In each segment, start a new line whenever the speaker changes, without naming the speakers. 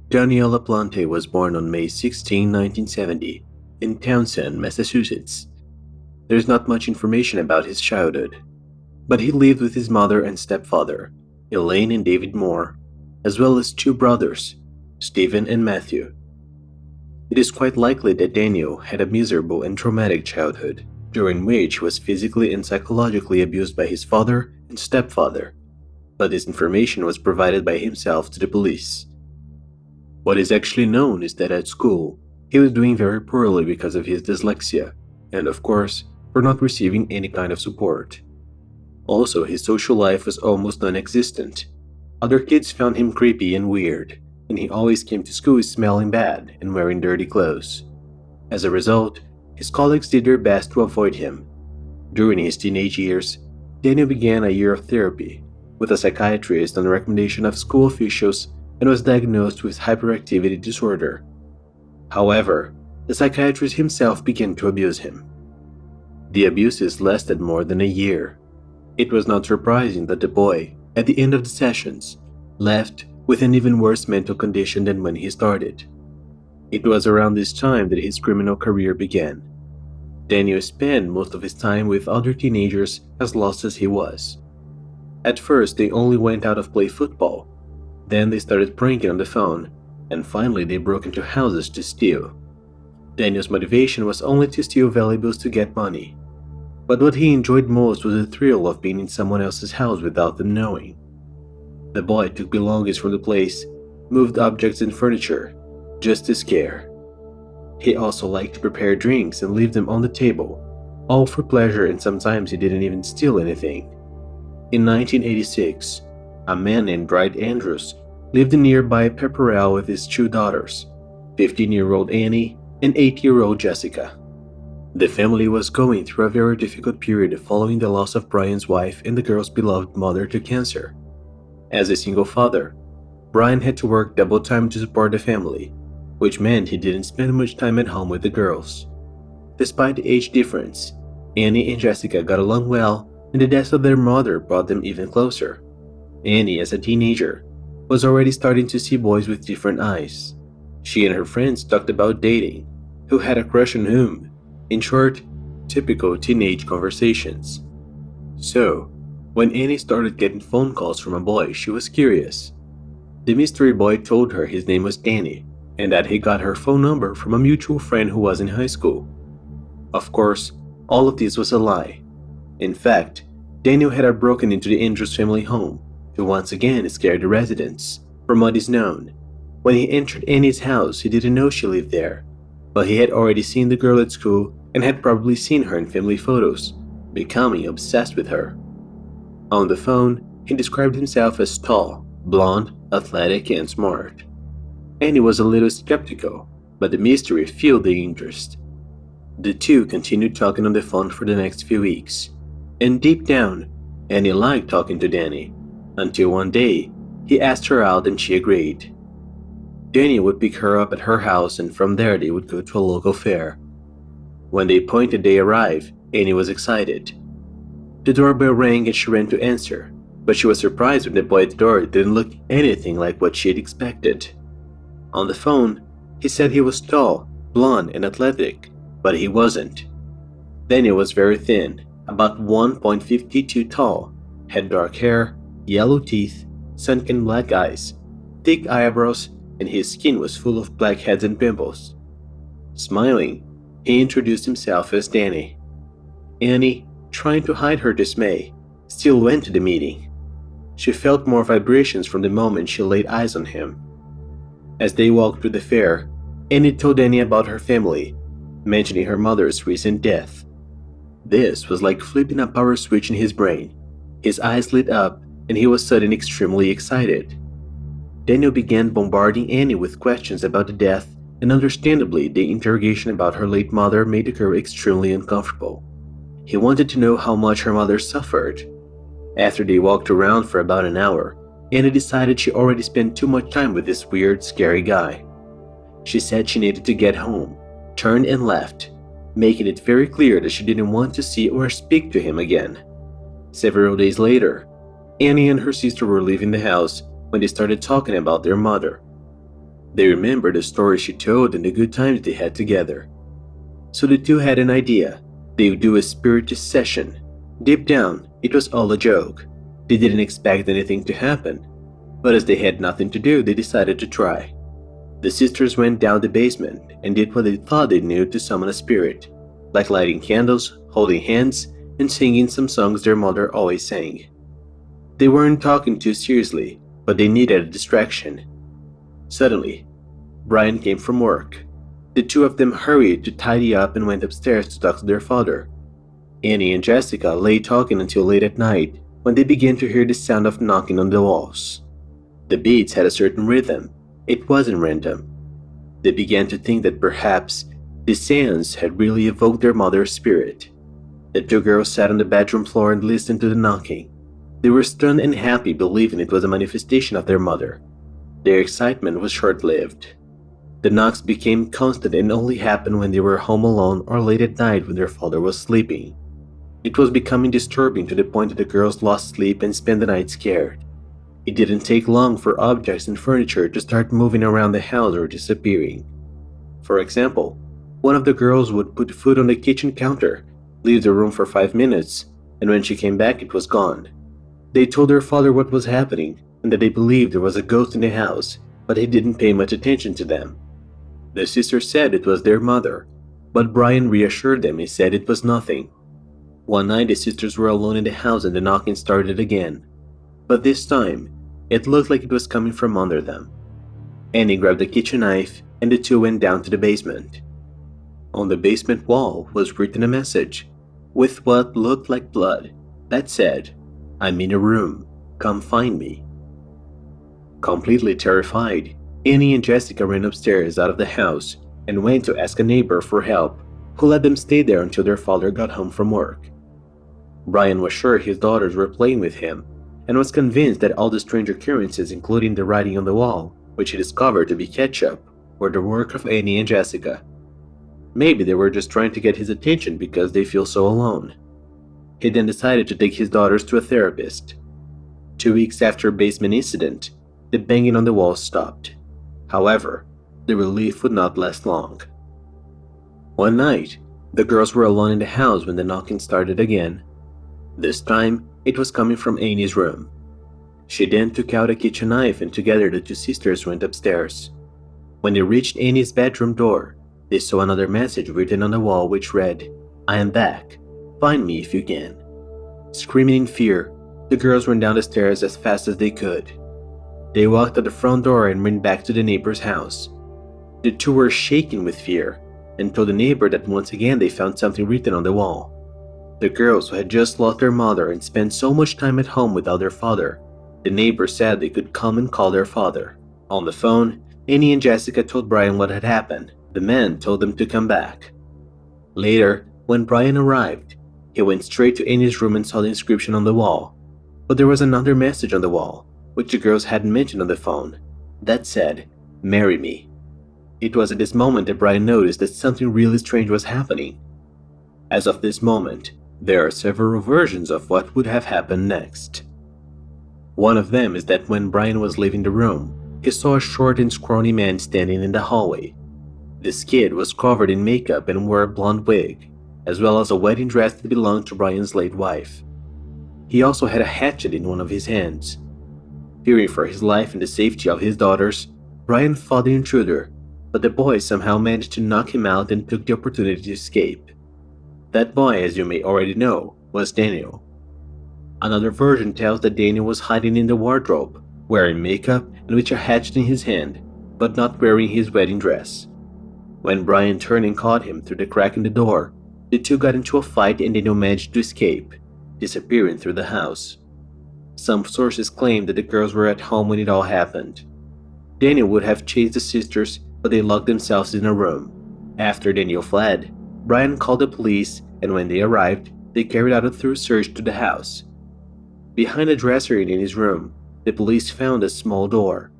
Daniel LaPlante was born on May 16, 1970, in Townsend, Massachusetts. There's not much information about his childhood, but he lived with his mother and stepfather, Elaine and David Moore, as well as two brothers, Stephen and Matthew. It is quite likely that Daniel had a miserable and traumatic childhood, during which he was physically and psychologically abused by his father and stepfather, but this information was provided by himself to the police. What is actually known is that at school, he was doing very poorly because of his dyslexia, and of course, for not receiving any kind of support. Also, his social life was almost non-existent. Other kids found him creepy and weird, and he always came to school smelling bad and wearing dirty clothes. As a result, his colleagues did their best to avoid him. During his teenage years, Daniel began a year of therapy with a psychiatrist on the recommendation of school officials and was diagnosed with hyperactivity disorder. However, the psychiatrist himself began to abuse him. The abuses lasted more than a year. It was not surprising that the boy, at the end of the sessions, left with an even worse mental condition than when he started. It was around this time that his criminal career began. Daniel spent most of his time with other teenagers as lost as he was. At first, they only went out to play football. Then they started pranking on the phone, and finally they broke into houses to steal. Daniel's motivation was only to steal valuables to get money. But what he enjoyed most was the thrill of being in someone else's house without them knowing. The boy took belongings from the place, moved objects and furniture, just to scare. He also liked to prepare drinks and leave them on the table, all for pleasure, and sometimes he didn't even steal anything. In 1986, a man named Bright Andrews lived in nearby Pepperell with his two daughters, 15-year-old Annie and 8-year-old Jessica. The family was going through a very difficult period following the loss of Brian's wife and the girl's beloved mother to cancer. As a single father, Brian had to work double time to support the family, which meant he didn't spend much time at home with the girls. Despite the age difference, Annie and Jessica got along well, and the death of their mother brought them even closer. Annie, as a teenager, was already starting to see boys with different eyes. She and her friends talked about dating, who had a crush on whom. In short, typical teenage conversations. So, when Annie started getting phone calls from a boy, she was curious. The mystery boy told her his name was Danny, and that he got her phone number from a mutual friend who was in high school. Of course, all of this was a lie. In fact, Daniel had broken into the Andrews family home to once again scare the residents. From what is known, when he entered Annie's house, he didn't know she lived there, but he had already seen the girl at school and had probably seen her in family photos, becoming obsessed with her. On the phone, he described himself as tall, blonde, athletic, and smart. Annie was a little skeptical, but the mystery fueled the interest. The two continued talking on the phone for the next few weeks, and deep down, Annie liked talking to Danny, until one day, he asked her out and she agreed. Danny would pick her up at her house, and from there they would go to a local fair. When the appointed day arrived, Annie was excited. The doorbell rang and she ran to answer, but she was surprised when the boy at the door didn't look anything like what she had expected. On the phone, he said he was tall, blonde, and athletic, but he wasn't. Daniel was very thin, about 1.52 tall, had dark hair, yellow teeth, sunken black eyes, thick eyebrows, and his skin was full of blackheads and pimples. Smiling, he introduced himself as Danny. Annie, trying to hide her dismay, still went to the meeting. She felt more vibrations from the moment she laid eyes on him. As they walked through the fair, Annie told Danny about her family, mentioning her mother's recent death. This was like flipping a power switch in his brain. His eyes lit up, and he was suddenly extremely excited. Daniel began bombarding Annie with questions about the death, and understandably, the interrogation about her late mother made the girl extremely uncomfortable. He wanted to know how much her mother suffered. After they walked around for about an hour, Annie decided she already spent too much time with this weird, scary guy. She said she needed to get home, turned and left, making it very clear that she didn't want to see or speak to him again. Several days later, Annie and her sister were leaving the house when they started talking about their mother. They remembered the stories she told and the good times they had together. So the two had an idea. They would do a spiritist session. Deep down, it was all a joke. They didn't expect anything to happen. But as they had nothing to do, they decided to try. The sisters went down the basement and did what they thought they knew to summon a spirit, like lighting candles, holding hands, and singing some songs their mother always sang. They weren't talking too seriously, but they needed a distraction. Suddenly, Brian came from work. The two of them hurried to tidy up and went upstairs to talk to their father. Annie and Jessica lay talking until late at night when they began to hear the sound of knocking on the walls. The beats had a certain rhythm. It wasn't random. They began to think that perhaps the sounds had really evoked their mother's spirit. The two girls sat on the bedroom floor and listened to the knocking. They were stunned and happy, believing it was a manifestation of their mother. Their excitement was short-lived. The knocks became constant and only happened when they were home alone or late at night when their father was sleeping. It was becoming disturbing to the point that the girls lost sleep and spent the night scared. It didn't take long for objects and furniture to start moving around the house or disappearing. For example, one of the girls would put food on the kitchen counter, leave the room for 5 minutes, and when she came back it was gone. They told their father what was happening and that they believed there was a ghost in the house, but he didn't pay much attention to them. The sisters said it was their mother, but Brian reassured them. He said it was nothing. One night the sisters were alone in the house and the knocking started again. But this time, it looked like it was coming from under them. Annie grabbed a kitchen knife and the two went down to the basement. On the basement wall was written a message, with what looked like blood, that said, "I'm in a room, come find me." Completely terrified, Annie and Jessica ran upstairs out of the house and went to ask a neighbor for help, who let them stay there until their father got home from work. Brian was sure his daughters were playing with him and was convinced that all the strange occurrences, including the writing on the wall, which he discovered to be ketchup, were the work of Annie and Jessica. Maybe they were just trying to get his attention because they feel so alone. He then decided to take his daughters to a therapist. 2 weeks after the basement incident, the banging on the wall stopped. However, the relief would not last long. One night, the girls were alone in the house when the knocking started again. This time, it was coming from Annie's room. She then took out a kitchen knife and together the two sisters went upstairs. When they reached Annie's bedroom door, they saw another message written on the wall which read, "I am back. Find me if you can." Screaming in fear, the girls ran down the stairs as fast as they could. They walked to the front door and ran back to the neighbor's house. The two were shaking with fear and told the neighbor that once again they found something written on the wall. The girls who had just lost their mother and spent so much time at home without their father, the neighbor said they could come and call their father. On the phone, Annie and Jessica told Brian what had happened. The man told them to come back. Later, when Brian arrived, he went straight to Annie's room and saw the inscription on the wall. But there was another message on the wall, which the girls hadn't mentioned on the phone, that said, "Marry me." It was at this moment that Brian noticed that something really strange was happening. As of this moment, there are several versions of what would have happened next. One of them is that when Brian was leaving the room, he saw a short and scrawny man standing in the hallway. This kid was covered in makeup and wore a blonde wig, as well as a wedding dress that belonged to Brian's late wife. He also had a hatchet in one of his hands. Fearing for his life and the safety of his daughters, Brian fought the intruder, but the boy somehow managed to knock him out and took the opportunity to escape. That boy, as you may already know, was Daniel. Another version tells that Daniel was hiding in the wardrobe, wearing makeup and with a hatchet in his hand, but not wearing his wedding dress. When Brian turned and caught him through the crack in the door, the two got into a fight and Daniel managed to escape, disappearing through the house. Some sources claim that the girls were at home when it all happened. Daniel would have chased the sisters, but they locked themselves in a room. After Daniel fled, Brian called the police, and when they arrived, they carried out a thorough search to the house. Behind a dresser in his room, the police found a small door.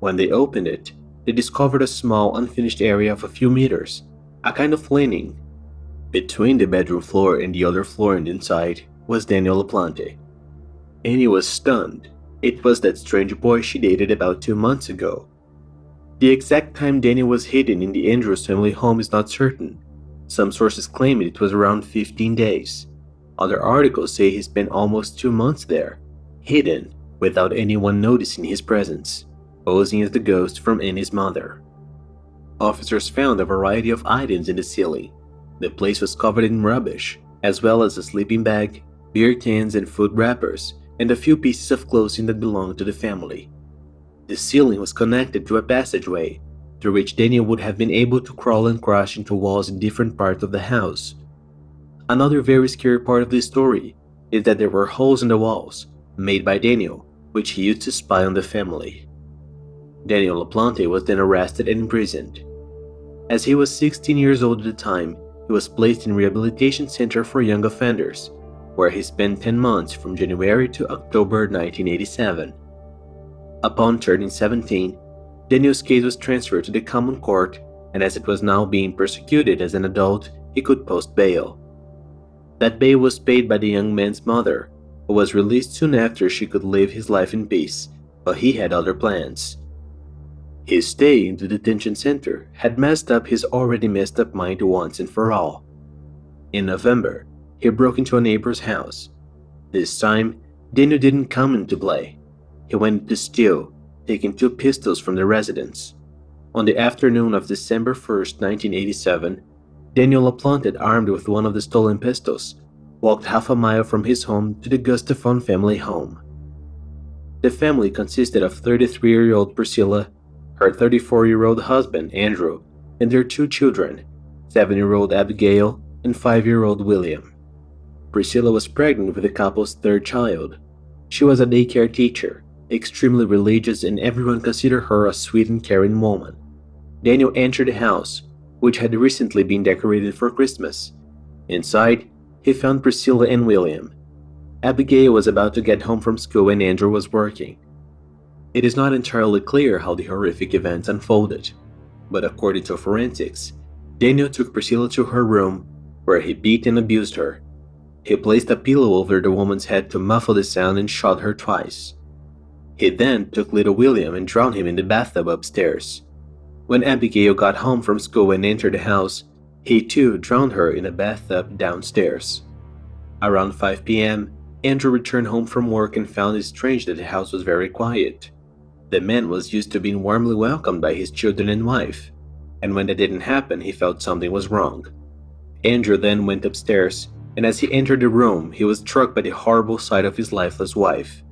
When they opened it, they discovered a small unfinished area of a few meters, a kind of landing. Between the bedroom floor and the other floor and inside was Daniel LaPlante. Annie was stunned. It was that strange boy she dated about 2 months ago. The exact time Daniel was hidden in the Andrews family home is not certain. Some sources claim it was around 15 days. Other articles say he spent almost 2 months there, hidden, without anyone noticing his presence, posing as the ghost from Annie's mother. Officers found a variety of items in the ceiling. The place was covered in rubbish, as well as a sleeping bag, beer cans and food wrappers, and a few pieces of clothing that belonged to the family. The ceiling was connected to a passageway, through which Daniel would have been able to crawl and crash into walls in different parts of the house. Another very scary part of this story is that there were holes in the walls, made by Daniel, which he used to spy on the family. Daniel LaPlante was then arrested and imprisoned. As he was 16 years old at the time, he was placed in a rehabilitation center for young offenders, where he spent 10 months from January to October 1987. Upon turning 17, Daniel's case was transferred to the common court, and as it was now being prosecuted as an adult, he could post bail. That bail was paid by the young man's mother, who was released soon after she could live his life in peace, but he had other plans. His stay in the detention center had messed up his already messed up mind once and for all. In November, he broke into a neighbor's house. This time, Daniel didn't come in to play. He went to steal, taking 2 pistols from the residence. On the afternoon of December 1st, 1987, Daniel LaPlante, armed with one of the stolen pistols, walked half a mile from his home to the Gustafson family home. The family consisted of 33-year-old Priscilla, her 34-year-old husband Andrew, and their 2 children, 7-year-old Abigail and 5-year-old William. Priscilla was pregnant with the couple's 3rd child. She was a daycare teacher, extremely religious, and everyone considered her a sweet and caring woman. Daniel entered the house, which had recently been decorated for Christmas. Inside, he found Priscilla and William. Abigail was about to get home from school and Andrew was working. It is not entirely clear how the horrific events unfolded, but according to forensics, Daniel took Priscilla to her room, where he beat and abused her. He placed a pillow over the woman's head to muffle the sound and shot her twice. He then took little William and drowned him in the bathtub upstairs. When Abigail got home from school and entered the house, he too drowned her in a bathtub downstairs. Around 5 p.m., Andrew returned home from work and found it strange that the house was very quiet. The man was used to being warmly welcomed by his children and wife, and when that didn't happen, he felt something was wrong. Andrew then went upstairs, and as he entered the room, he was struck by the horrible sight of his lifeless wife.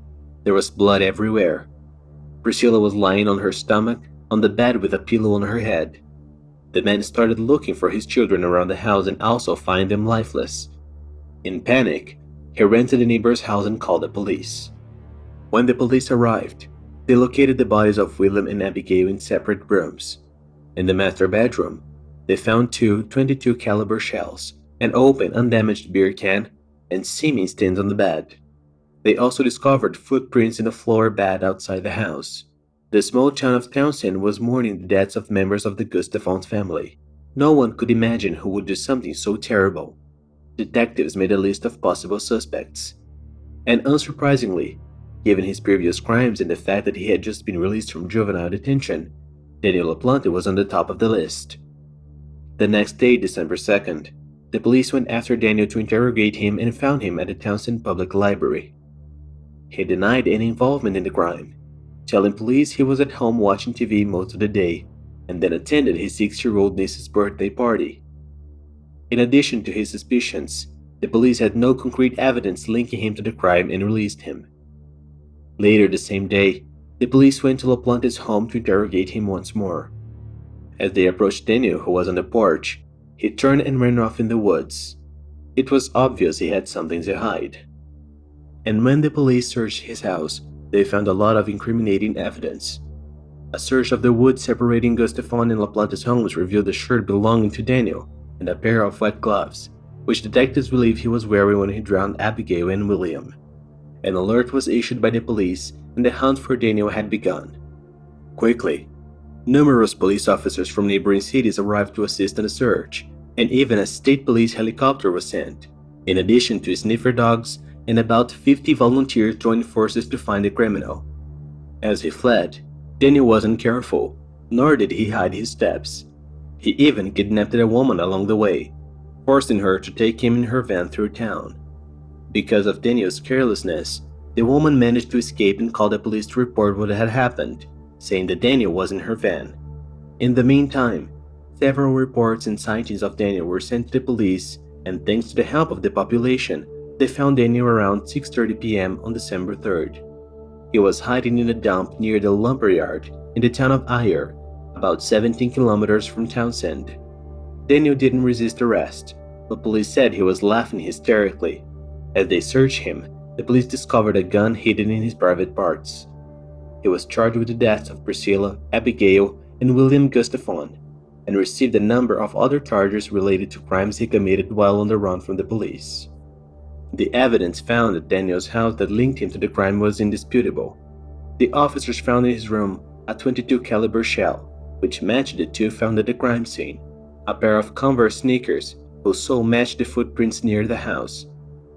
There was blood everywhere. Priscilla was lying on her stomach, on the bed with a pillow on her head. The man started looking for his children around the house and also found them lifeless. In panic, he ran to the neighbor's house and called the police. When the police arrived, they located the bodies of William and Abigail in separate rooms. In the master bedroom, they found 2 .22 caliber shells, an open, undamaged beer can, and semen stains on the bed. They also discovered footprints in the floor bed outside the house. The small town of Townsend was mourning the deaths of members of the Gustafson family. No one could imagine who would do something so terrible. Detectives made a list of possible suspects. And unsurprisingly, given his previous crimes and the fact that he had just been released from juvenile detention, Daniel LaPlante was on the top of the list. The next day, December 2nd, the police went after Daniel to interrogate him and found him at the Townsend Public Library. He denied any involvement in the crime, telling police he was at home watching TV most of the day and then attended his 6-year-old niece's birthday party. In addition to his suspicions, the police had no concrete evidence linking him to the crime and released him. Later the same day, the police went to LaPlante's home to interrogate him once more. As they approached Daniel, who was on the porch, he turned and ran off in the woods. It was obvious he had something to hide. And when the police searched his house, they found a lot of incriminating evidence. A search of the wood separating Gustafson and LaPlante's homes revealed a shirt belonging to Daniel and a pair of wet gloves, which detectives believe he was wearing when he drowned Abigail and William. An alert was issued by the police and the hunt for Daniel had begun. Quickly, numerous police officers from neighboring cities arrived to assist in the search, and even a state police helicopter was sent, in addition to sniffer dogs, and about 50 volunteers joined forces to find the criminal. As he fled, Daniel wasn't careful. Nor did he hide his steps. He even kidnapped a woman along the way, forcing her to take him in her van through town. Because of Daniel's carelessness, the woman managed to escape and called the police to report what had happened, saying that Daniel was in her van. In the meantime, several reports and sightings of Daniel were sent to the police, and thanks to the help of the population, they found Daniel around 6:30 p.m. on December 3rd. He was hiding in a dump near the lumberyard in the town of Ayer, about 17 kilometers from Townsend. Daniel didn't resist arrest, but police said he was laughing hysterically. As they searched him, the police discovered a gun hidden in his private parts. He was charged with the deaths of Priscilla, Abigail, and William Gustafson, and received a number of other charges related to crimes he committed while on the run from the police. The evidence found at Daniel's house that linked him to the crime was indisputable. The officers found in his room a .22 caliber shell, which matched the two found at the crime scene, a pair of Converse sneakers whose sole matched the footprints near the house,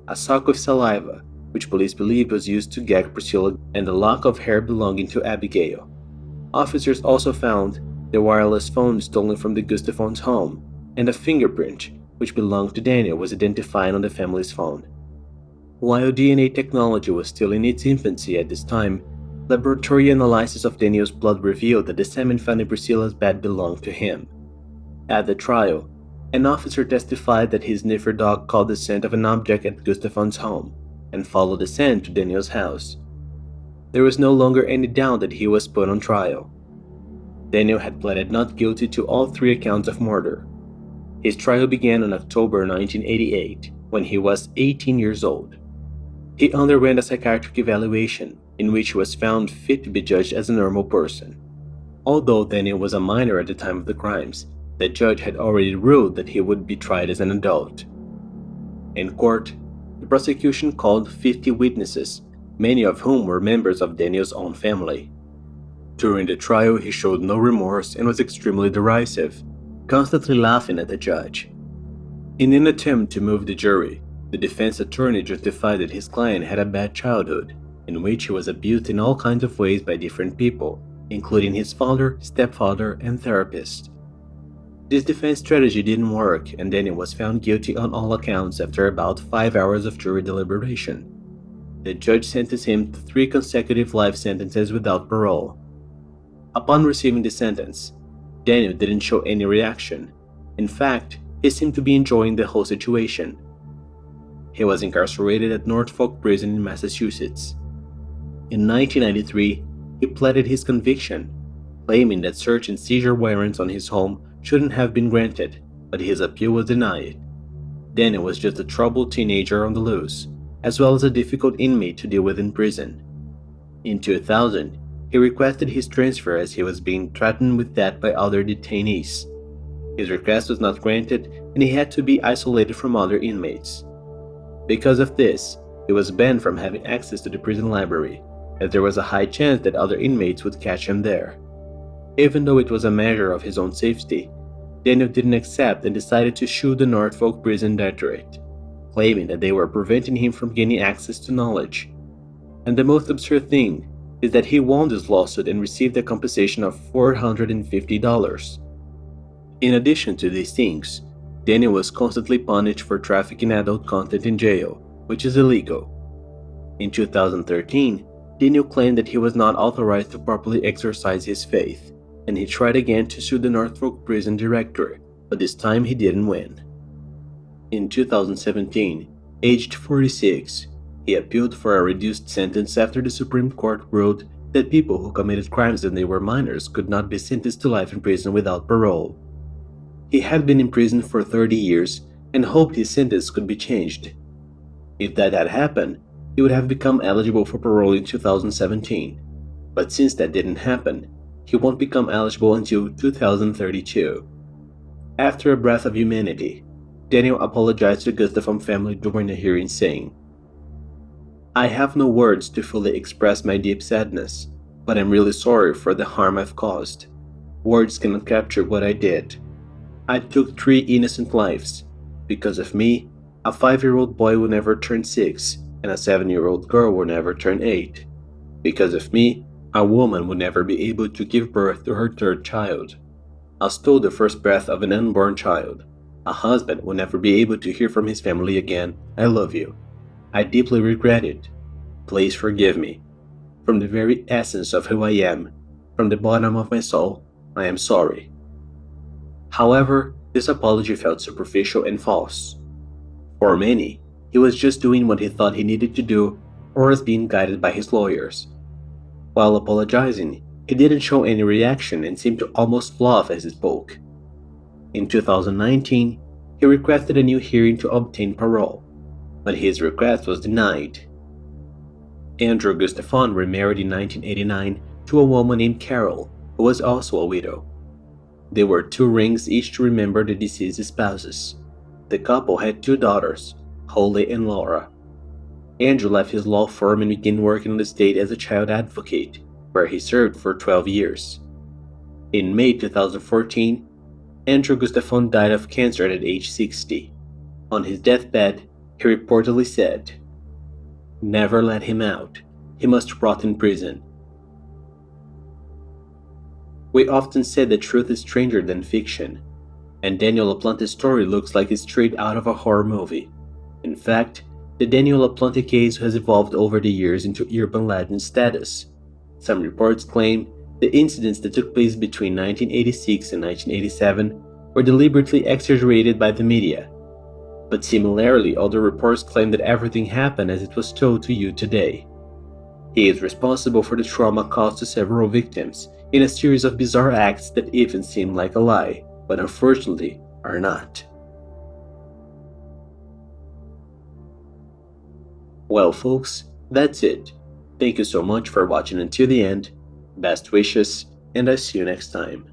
a sock with saliva, which police believed was used to gag Priscilla, and a lock of hair belonging to Abigail. Officers also found the wireless phone stolen from the Gustafson's home, and a fingerprint, which belonged to Daniel, was identified on the family's phone. While DNA technology was still in its infancy at this time, laboratory analysis of Daniel's blood revealed that the semen found in Priscilla's bed belonged to him. At the trial, an officer testified that his sniffer dog caught the scent of an object at Gustafson's home and followed the scent to Daniel's house. There was no longer any doubt that he was put on trial. Daniel had pleaded not guilty to all 3 accounts of murder. His trial began in October 1988, when he was 18 years old. He underwent a psychiatric evaluation in which he was found fit to be judged as a normal person. Although Daniel was a minor at the time of the crimes, the judge had already ruled that he would be tried as an adult. In court, the prosecution called 50 witnesses, many of whom were members of Daniel's own family. During the trial, he showed no remorse and was extremely derisive, constantly laughing at the judge. In an attempt to move the jury, the defense attorney justified that his client had a bad childhood, in which he was abused in all kinds of ways by different people, including his father, stepfather, and therapist. This defense strategy didn't work, and Daniel was found guilty on all accounts after about 5 hours of jury deliberation. The judge sentenced him to 3 consecutive life sentences without parole. Upon receiving the sentence, Daniel didn't show any reaction. In fact, he seemed to be enjoying the whole situation. He was incarcerated at Norfolk Prison in Massachusetts. In 1993, he pleaded his conviction, claiming that search and seizure warrants on his home shouldn't have been granted, but his appeal was denied. Daniel was just a troubled teenager on the loose, as well as a difficult inmate to deal with in prison. In 2000, he requested his transfer as he was being threatened with death by other detainees. His request was not granted, and he had to be isolated from other inmates. Because of this, he was banned from having access to the prison library, as there was a high chance that other inmates would catch him there. Even though it was a measure of his own safety, Daniel didn't accept and decided to sue the Norfolk Prison Directorate, claiming that they were preventing him from gaining access to knowledge. And the most absurd thing is that he won this lawsuit and received a compensation of $450. In addition to these things, Daniel was constantly punished for trafficking adult content in jail, which is illegal. In 2013, Daniel claimed that he was not authorized to properly exercise his faith, and he tried again to sue the Norfolk Prison Director, but this time he didn't win. In 2017, aged 46, he appealed for a reduced sentence after the Supreme Court ruled that people who committed crimes when they were minors could not be sentenced to life in prison without parole. He had been in prison for 30 years and hoped his sentence could be changed. If that had happened, he would have become eligible for parole in 2017. But since that didn't happen, he won't become eligible until 2032. After a breath of humanity, Daniel apologized to the Gustafson family during the hearing, saying, "I have no words to fully express my deep sadness, but I'm really sorry for the harm I've caused. Words cannot capture what I did. I took 3 innocent lives. Because of me, a 5-year-old boy will never turn 6, and a 7-year-old girl will never turn 8. Because of me, A woman would never be able to give birth to her third child. I'll stole the first breath of an unborn child. A husband will never be able to hear from his family again, "I love you. I deeply regret it. Please forgive me. From the very essence of who I am, from the bottom of my soul, I am sorry." However, this apology felt superficial and false. For many, he was just doing what he thought he needed to do or was being guided by his lawyers. While apologizing, he didn't show any reaction and seemed to almost fluff as he spoke. In 2019, he requested a new hearing to obtain parole, but his request was denied. Andrew Gustafson remarried in 1989 to a woman named Carol, who was also a widow. They wore 2 rings each to remember the deceased spouses. The couple had 2 daughters, Holly and Laura. Andrew left his law firm and began working in the state as a child advocate, where he served for 12 years. In May 2014, Andrew Gustafson died of cancer at age 60. On his deathbed, he reportedly said, "Never let him out. He must rot in prison." We often say that truth is stranger than fiction, and Daniel LaPlante's story looks like it's straight out of a horror movie. In fact, the Daniel LaPlante case has evolved over the years into urban legend status. Some reports claim the incidents that took place between 1986 and 1987 were deliberately exaggerated by the media. But similarly, other reports claim that everything happened as it was told to you today. He is responsible for the trauma caused to several victims in a series of bizarre acts that even seem like a lie, but unfortunately are not. Well folks, that's it. Thank you so much for watching until the end. Best wishes, and I see you next time.